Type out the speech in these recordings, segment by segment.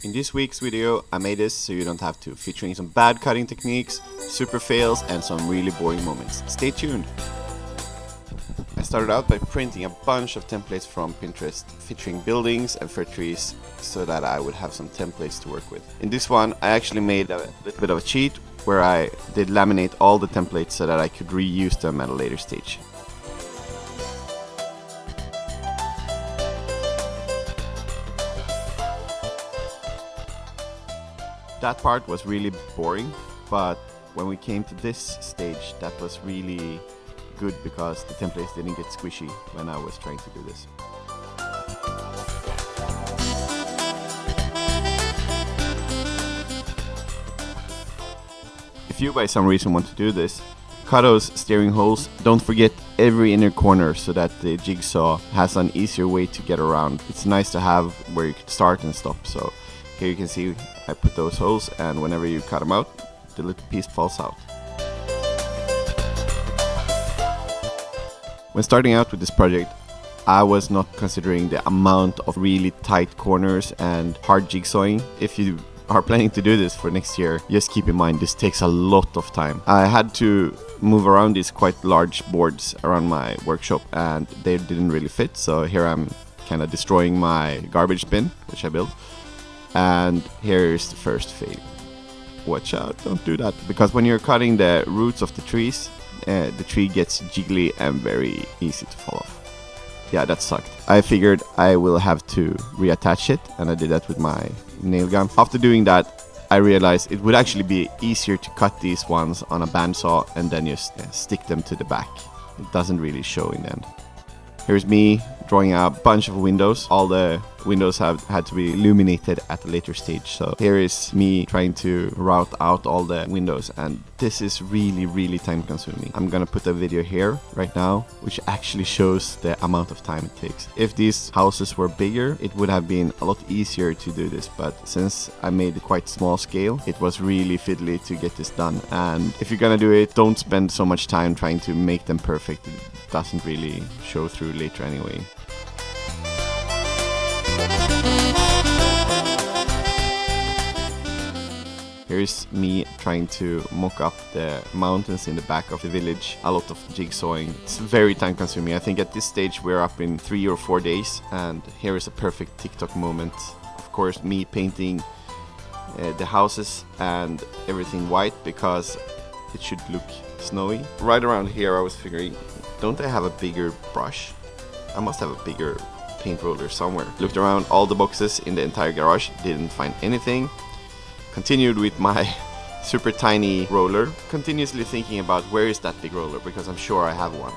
In this week's video, I made this so you don't have to, featuring some bad cutting techniques, super fails, and some really boring moments. Stay tuned! I started out by printing a bunch of templates from Pinterest featuring buildings and fir trees so that I would have some templates to work with. In this one, I actually made a little bit of a cheat where I did laminate all the templates so that I could reuse them at a later stage. That part was really boring, but when we came to this stage, that was really good because the templates didn't get squishy when I was trying to do this. If you by some reason want to do this, cut those steering holes. Don't forget every inner corner so that the jigsaw has an easier way to get around. It's nice to have where you can start and stop. So here you can see I put those holes, and whenever you cut them out, the little piece falls out. When starting out with this project, I was not considering the amount of really tight corners and hard jigsawing. If you are planning to do this for next year, just keep in mind this takes a lot of time. I had to move around these quite large boards around my workshop and they didn't really fit, so here I'm kind of destroying my garbage bin, which I built. And here is the first fail. Watch out, don't do that, because when you're cutting the roots of the trees, the tree gets jiggly and very easy to fall off. Yeah, that sucked. I figured I will have to reattach it, and I did that with my nail gun. After doing that, I realized it would actually be easier to cut these ones on a bandsaw and then just stick them to the back. It doesn't really show in the end. Here's me drawing a bunch of windows. All the windows have had to be illuminated at a later stage. So here is me trying to route out all the windows, and this is really time consuming. I'm gonna put a video here right now which actually shows the amount of time it takes. If these houses were bigger, it would have been a lot easier to do this, but since I made it quite small scale, it was really fiddly to get this done. And if you're gonna do it, don't spend so much time trying to make them perfect. It doesn't really show through later anyway. Here's me trying to mock up the mountains in the back of the village. A lot of jigsawing. It's very time consuming. I think at this stage we're up in 3 or 4 days, and here is a perfect TikTok moment. Of course, me painting the houses and everything white because it should look snowy. Right around here I was figuring, don't I have a bigger brush? I must have a bigger paint roller somewhere. Looked around all the boxes in the entire garage, didn't find anything. Continued with my super tiny roller, continuously thinking about where is that big roller, because I'm sure I have one.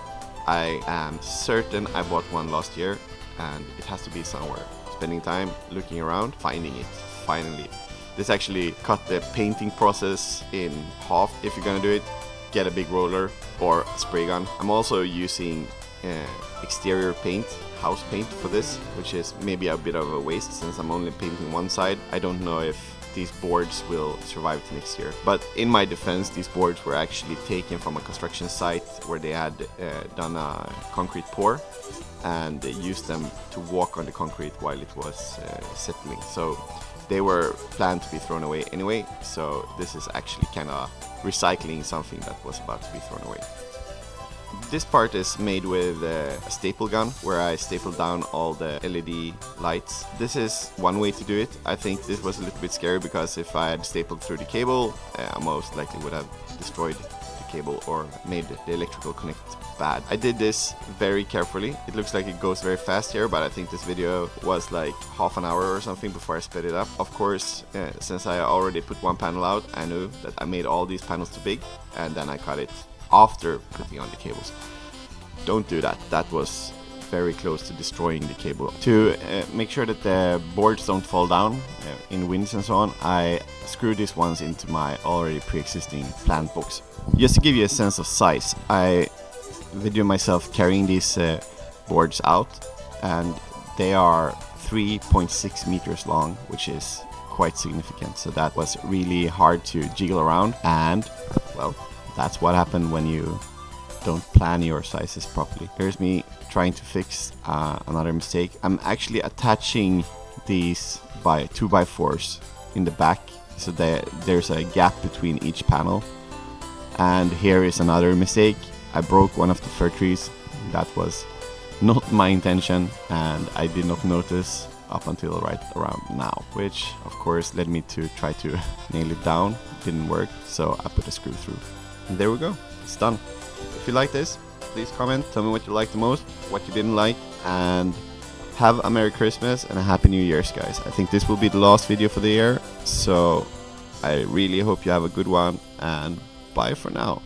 I am certain I bought one last year and it has to be somewhere. Spending time looking around, finding it, finally. This actually cut the painting process in half. If you're gonna do it, get a big roller or a spray gun. I'm also using exterior paint, house paint for this, which is maybe a bit of a waste since I'm only painting one side. I don't know if these boards will survive to next year. But in my defense, these boards were actually taken from a construction site where they had done a concrete pour, and they used them to walk on the concrete while it was settling. So they were planned to be thrown away anyway, so this is actually kind of recycling something that was about to be thrown away. This part is made with a staple gun where I stapled down all the LED lights. This is one way to do it. I think this was a little bit scary because if I had stapled through the cable, I most likely would have destroyed the cable or made the electrical connect bad. I did this very carefully. It looks like it goes very fast here, but I think this video was like half an hour or something before I sped it up. Of course, since I already put one panel out, I knew that I made all these panels too big, and then I cut it after putting on the cables. Don't do that. That was very close to destroying the cable. To make sure that the boards don't fall down in winds and so on, I screwed these ones into my already pre-existing plant box. Just to give you a sense of size, I video myself carrying these boards out, and they are 3.6 meters long, which is quite significant. So that was really hard to jiggle around, and well, that's what happened when you don't plan your sizes properly. Here's me trying to fix another mistake. I'm actually attaching these by 2x4s in the back, so there's a gap between each panel. And here is another mistake. I broke one of the fir trees. That was not my intention, and I did not notice up until right around now, which of course led me to try to nail it down. Didn't work, so I put a screw through. And there we go, it's done. If you like this, please comment, tell me what you liked the most, what you didn't like, and have a Merry Christmas and a Happy New Year's, guys. I think this will be the last video for the year, so I really hope you have a good one, and bye for now.